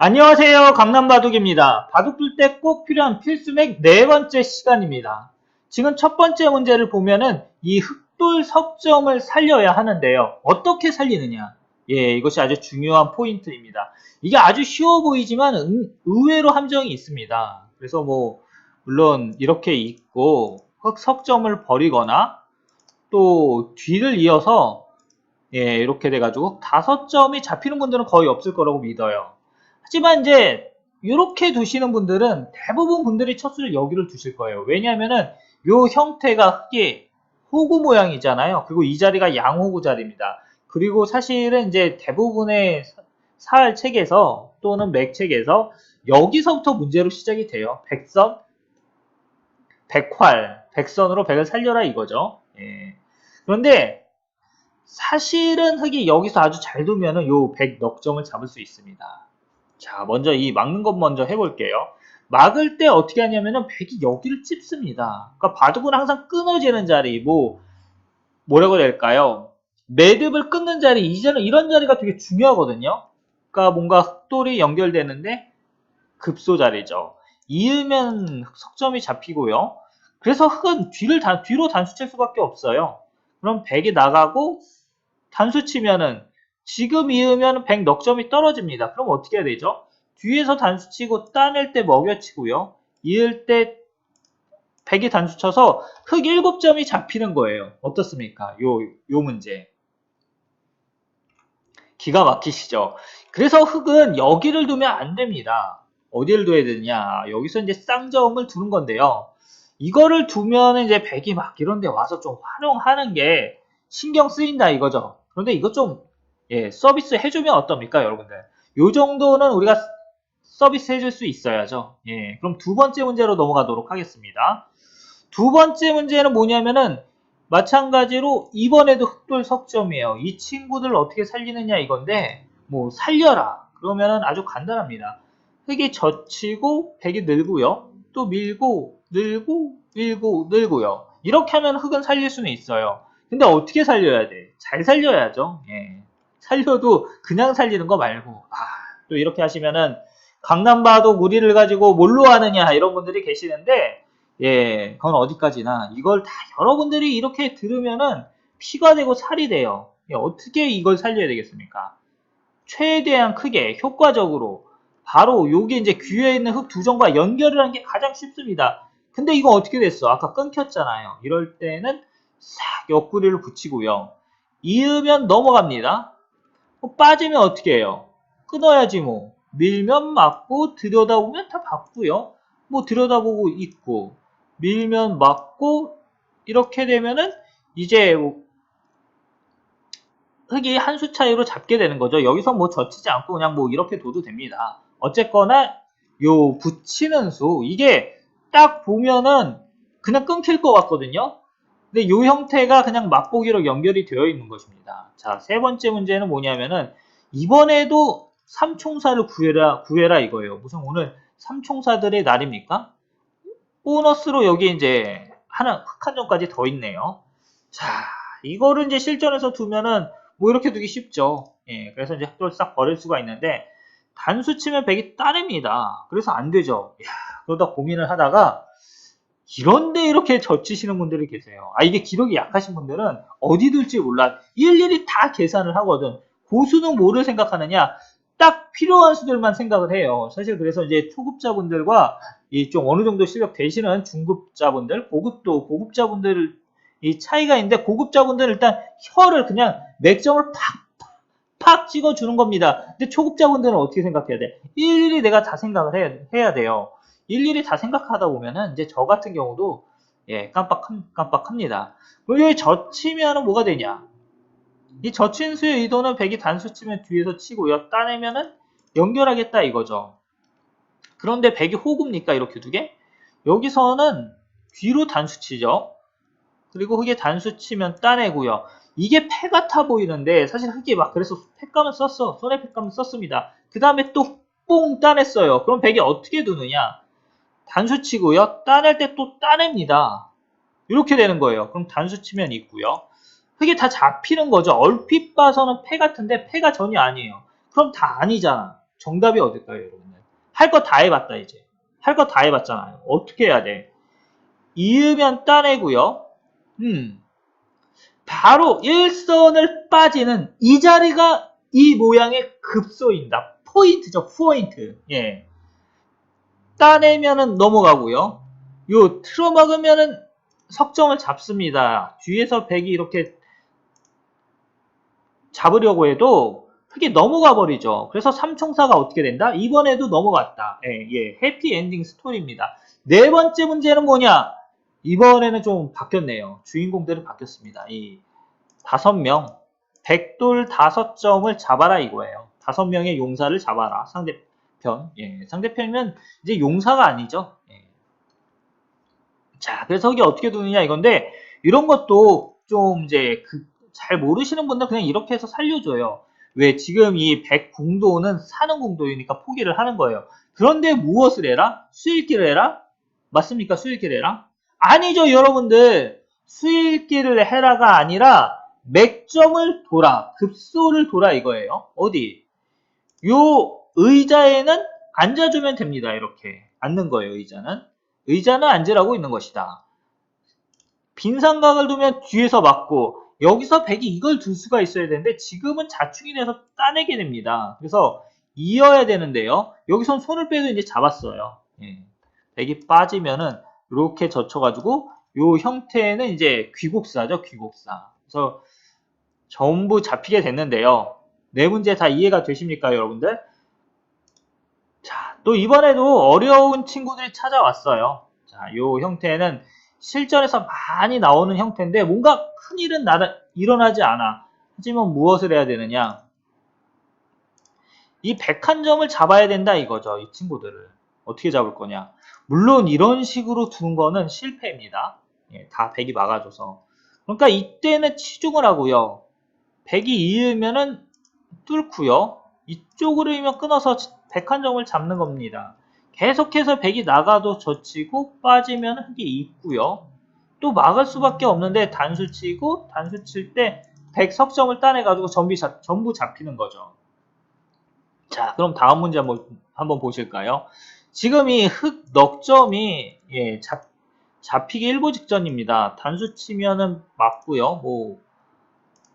안녕하세요. 강남바둑입니다. 바둑 둘 때 꼭 필요한 필수맥 네 번째 시간입니다. 지금 첫 번째 문제를 보면은 이 흑돌 석점을 살려야 하는데요. 어떻게 살리느냐? 예, 이것이 아주 중요한 포인트입니다. 이게 아주 쉬워 보이지만 의외로 함정이 있습니다. 그래서 물론 이렇게 있고 흑 석점을 버리거나 또 뒤를 이어서 예, 이렇게 돼가지고 5점이 잡히는 분들은 거의 없을 거라고 믿어요. 하지만 이제 이렇게 두시는 분들은 대부분 분들이 첫 수를 여기를 두실 거예요. 왜냐하면은 요 형태가 흑이 호구 모양이잖아요. 그리고 이 자리가 양호구 자리입니다. 그리고 사실은 이제 대부분의 사활 책에서 또는 맥 책에서 여기서부터 문제로 시작이 돼요. 백선, 백활, 백선으로 백을 살려라 이거죠. 예. 그런데 사실은 흑이 여기서 아주 잘 두면은 요 백 넉 점을 잡을 수 있습니다. 자, 먼저 이 막는 것 먼저 해볼게요. 막을 때 어떻게 하냐면은 백이 여기를 찝습니다. 그러니까 바둑은 항상 끊어지는 자리, 뭐라고 해야 될까요? 매듭을 끊는 자리, 이제는 이런 자리가 되게 중요하거든요. 그러니까 뭔가 흑돌이 연결되는데 급소 자리죠. 이으면 석점이 잡히고요. 그래서 흑은 뒤로 단수칠 수밖에 없어요. 그럼 백이 나가고 단수 치면은 지금 이으면 100 넉점이 떨어집니다. 그럼 어떻게 해야 되죠? 뒤에서 단수 치고 따낼 때 먹여치고요. 이을 때 100이 단수 쳐서 흑 7점이 잡히는 거예요. 어떻습니까? 요 문제. 기가 막히시죠? 그래서 흑은 여기를 두면 안 됩니다. 어디를 둬야 되느냐? 여기서 이제 쌍점을 두는 건데요. 이거를 두면 이제 백이 막 이런 데 와서 좀 활용하는 게 신경 쓰인다 이거죠. 그런데 이것 좀 서비스 해주면 어떻습니까, 여러분들? 요 정도는 우리가 서비스 해줄 수 있어야죠. 예, 그럼 두 번째 문제로 넘어가도록 하겠습니다. 두 번째 문제는 뭐냐면은 마찬가지로 이번에도 흑돌 석점이에요. 이 친구들 어떻게 살리느냐 이건데 살려라. 그러면은 아주 간단합니다. 흑이 젖히고 백이 늘고요. 또 밀고 늘고 밀고 늘고요. 이렇게 하면 흑은 살릴 수는 있어요. 근데 어떻게 살려야 돼? 잘 살려야죠. 예. 살려도 그냥 살리는 거 말고 또 이렇게 하시면은 강남바둑 우리를 가지고 뭘로 하느냐 이런 분들이 계시는데 예, 그건 어디까지나 이걸 다 여러분들이 이렇게 들으면은 피가 되고 살이 돼요. 예, 어떻게 이걸 살려야 되겠습니까? 최대한 크게 효과적으로 바로 요게 이제 귀에 있는 흙 두 점과 연결을 하는 게 가장 쉽습니다. 근데 이거 어떻게 됐어? 아까 끊겼잖아요. 이럴 때는 싹 옆구리를 붙이고요. 이으면 넘어갑니다. 빠지면 어떻게 해요? 끊어야지 뭐. 밀면 맞고 들여다보면 다 받고요. 들여다보고 있고 밀면 맞고 이렇게 되면은 이제 흑이 한 수 차이로 잡게 되는 거죠. 여기서 젖히지 않고 그냥 이렇게 둬도 됩니다. 어쨌거나 요 붙이는 수 이게 딱 보면은 그냥 끊길 것 같거든요. 근데 요 형태가 그냥 맛보기로 연결이 되어 있는 것입니다. 자, 세 번째 문제는 뭐냐면은 이번에도 삼총사를 구해라 이거예요. 무슨 오늘 삼총사들의 날입니까? 보너스로 여기 이제 흑 한 점까지 더 있네요. 자, 이거를 이제 실전에서 두면은 이렇게 두기 쉽죠. 예, 그래서 이제 흑돌 싹 버릴 수가 있는데 단수 치면 백이 따냅니다. 그래서 안 되죠. 야, 그러다 고민을 하다가 이런데 이렇게 젖히시는 분들이 계세요. 이게 기록이 약하신 분들은 어디 둘지 몰라. 일일이 다 계산을 하거든. 고수는 뭐를 생각하느냐? 딱 필요한 수들만 생각을 해요. 사실 그래서 이제 초급자분들과 이 좀 어느 정도 실력 되시는 중급자분들, 고급자분들 이 차이가 있는데 고급자분들은 일단 혀를 그냥 맥점을 팍 찍어주는 겁니다. 근데 초급자분들은 어떻게 생각해야 돼? 일일이 내가 다 생각을 해야 돼요. 일일이 다 생각하다 보면은 이제 저 같은 경우도 깜빡합니다. 여기 젖히면은 뭐가 되냐? 이 젖힌 수의 의도는 백이 단수 치면 뒤에서 치고요. 따내면은 연결하겠다 이거죠. 그런데 백이 호구입니까? 이렇게 두 개? 여기서는 뒤로 단수 치죠. 그리고 흑에 단수 치면 따내고요. 이게 패 같아 보이는데 사실 흑이 그래서 팩감을 썼어. 손에 팩감을 썼습니다. 그 다음에 또 뽕 따냈어요. 그럼 백이 어떻게 두느냐? 단수 치고요. 따낼 때 또 따냅니다. 이렇게 되는 거예요. 그럼 단수 치면 있고요. 흑이 다 잡히는 거죠. 얼핏 봐서는 패 같은데 패가 전혀 아니에요. 그럼 다 아니잖아. 정답이 어딜까요, 여러분들? 할 거 다 해봤다, 이제. 할 거 다 해봤잖아요. 어떻게 해야 돼? 이으면 따내고요. 바로 일선을 빠지는 이 자리가 이 모양의 급소입니다. 포인트죠, 포인트. 예. 따내면은 넘어가고요. 요 틀어막으면은 석점을 잡습니다. 뒤에서 백이 이렇게 잡으려고 해도 흙이 넘어가 버리죠. 그래서 삼총사가 어떻게 된다? 이번에도 넘어갔다. 예, 해피엔딩 스토리입니다. 네 번째 문제는 뭐냐? 이번에는 좀 바뀌었네요. 주인공들은 바뀌었습니다. 이 5명, 백돌 5점을 잡아라 이거예요. 5명의 용사를 잡아라. 상대편. 예, 상대편이면 이제 용사가 아니죠. 예. 자, 그래서 이게 어떻게 두느냐 이건데, 이런 것도 좀 이제 잘 모르시는 분들 그냥 이렇게 해서 살려줘요. 왜? 지금 이 백궁도는 사는 궁도이니까 포기를 하는 거예요. 그런데 무엇을 해라? 수익기를 해라? 맞습니까? 수익기를 해라? 아니죠, 여러분들. 수익기를 해라가 아니라 맥점을 돌아, 급소를 돌아 이거예요. 어디? 요 의자에는 앉아주면 됩니다. 이렇게 앉는 거예요. 의자는. 의자는 앉으라고 있는 것이다. 빈 삼각을 두면 뒤에서 맞고 여기서 백이 이걸 둘 수가 있어야 되는데 지금은 자충이 돼서 따내게 됩니다. 그래서 이어야 되는데요. 여기선 손을 빼도 이제 잡았어요. 예. 백이 빠지면은 이렇게 젖혀가지고 요 형태는 이제 귀곡사죠. 귀곡사. 그래서 전부 잡히게 됐는데요. 네 문제 다 이해가 되십니까, 여러분들? 자, 또 이번에도 어려운 친구들이 찾아왔어요. 자, 요 형태는 실전에서 많이 나오는 형태인데 뭔가 큰일은 일어나지 않아. 하지만 무엇을 해야 되느냐? 이 101점을 잡아야 된다 이거죠. 이 친구들을. 어떻게 잡을 거냐? 물론 이런 식으로 두는 거는 실패입니다. 예, 다 100이 막아줘서. 그러니까 이때는 치중을 하고요. 100이 이으면은 뚫고요. 이쪽으로 이면 끊어서 101점을 잡는 겁니다. 계속해서 100이 나가도 젖히고 빠지면 흙이 있고요. 또 막을 수밖에 없는데 단수 치고 단수 칠 때 100 석점을 따내가지고 전부 잡히는 거죠. 자, 그럼 다음 문제 한번 보실까요? 지금 이 흙 넉점이 예, 잡히기 일보 직전입니다. 단수 치면은 맞고요. 뭐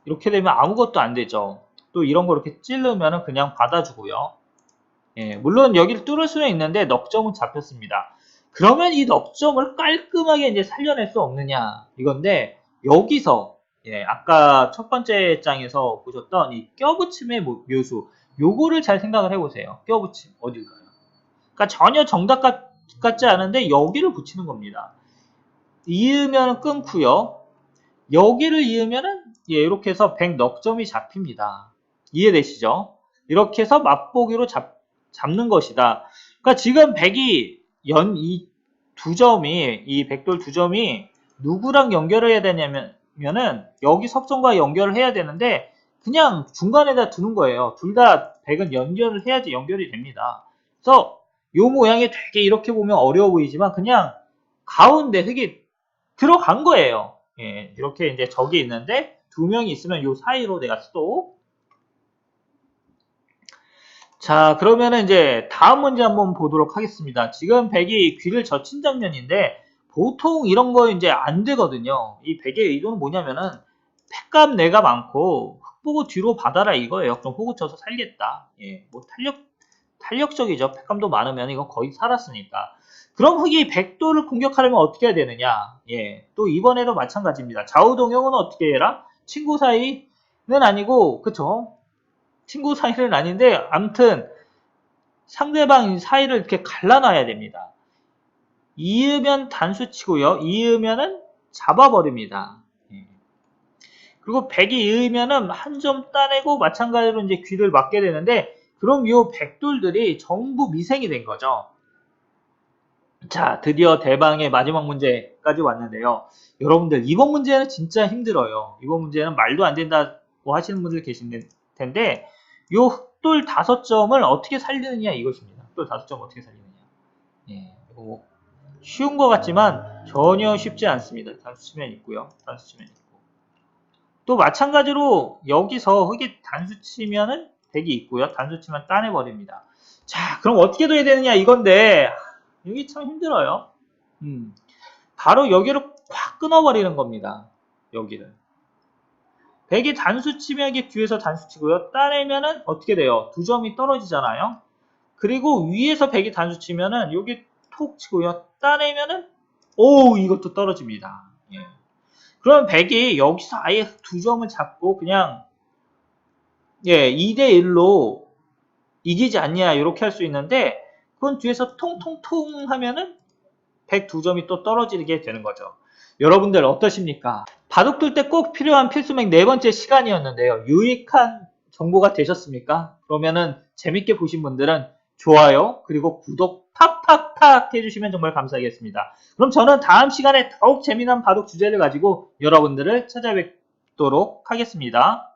이렇게 되면 아무것도 안 되죠. 또 이런 거 이렇게 찌르면은 그냥 받아주고요. 예, 물론 여기를 뚫을 수는 있는데 넉점은 잡혔습니다. 그러면 이 넉점을 깔끔하게 이제 살려낼 수 없느냐 이건데 여기서 예, 아까 첫 번째 장에서 보셨던 이 껴붙임의 묘수 요거를 잘 생각을 해보세요. 껴붙임 어딜까요? 그러니까 전혀 정답 같지 않은데 여기를 붙이는 겁니다. 이으면 끊고요. 여기를 이으면은 예, 이렇게 해서 100 넉점이 잡힙니다. 이해되시죠? 이렇게 해서 맛보기로 잡는 것이다. 그러니까 지금 100이 이 두 점이 이 백돌 두 점이 누구랑 연결을 해야 되냐면은 여기 석점과 연결을 해야 되는데 그냥 중간에다 두는 거예요. 둘 다 100은 연결을 해야지 연결이 됩니다. 그래서 요 모양이 되게 이렇게 보면 어려워 보이지만 그냥 가운데 흙이 들어간 거예요. 예, 이렇게 이제 적이 있는데 두 명이 있으면 요 사이로 내가 또 자, 그러면은 이제 다음 문제 한번 보도록 하겠습니다. 지금 백이 귀를 젖힌 장면인데 보통 이런 거 이제 안 되거든요. 이 백의 의도는 뭐냐면은 팩값 내가 많고 흙 보고 뒤로 받아라 이거예요. 좀 호구 쳐서 살겠다. 예, 뭐 탄력적이죠. 팩감도 많으면 이건 거의 살았으니까. 그럼 흙이 백도를 공격하려면 어떻게 해야 되느냐? 예, 또 이번에도 마찬가지입니다. 좌우동형은 어떻게 해라? 친구 사이는 아니고, 그쵸? 친구 사이는 아닌데 암튼 상대방 사이를 이렇게 갈라놔야 됩니다. 이으면 단수 치고요. 이으면은 잡아버립니다. 그리고 100이 이으면은 한 점 따내고 마찬가지로 이제 귀를 맞게 되는데 그럼 요 백돌들이 전부 미생이 된 거죠. 자, 드디어 대방의 마지막 문제까지 왔는데요. 여러분들 이번 문제는 진짜 힘들어요. 이번 문제는 말도 안 된다고 하시는 분들 계신 텐데 요 흑돌 5점을 어떻게 살리느냐 이것입니다. 흑돌 5점 어떻게 살리느냐. 예, 뭐 쉬운 것 같지만 전혀 쉽지 않습니다. 단수치면 있고요. 단수치면 있고. 또 마찬가지로 여기서 흙이 단수치면은 100이 있고요. 단수치면 따내버립니다. 자, 그럼 어떻게 둬야 되느냐 이건데 여기 참 힘들어요. 바로 여기를 확 끊어버리는 겁니다. 여기를. 백이 단수 치면 이게 뒤에서 단수 치고요. 따내면은 어떻게 돼요? 두 점이 떨어지잖아요. 그리고 위에서 백이 단수 치면은 여기 톡 치고요. 따내면은 오 이것도 떨어집니다. 예. 그럼 백이 여기서 아예 두 점을 잡고 그냥 예 2대1로 이기지 않냐 이렇게 할 수 있는데 그건 뒤에서 통통통 하면은 102점이 또 떨어지게 되는 거죠. 여러분들 어떠십니까? 바둑둘 때 꼭 필요한 필수맥 네 번째 시간이었는데요. 유익한 정보가 되셨습니까? 그러면은 재밌게 보신 분들은 좋아요 그리고 구독 팍팍팍 해주시면 정말 감사하겠습니다. 그럼 저는 다음 시간에 더욱 재미난 바둑 주제를 가지고 여러분들을 찾아뵙도록 하겠습니다.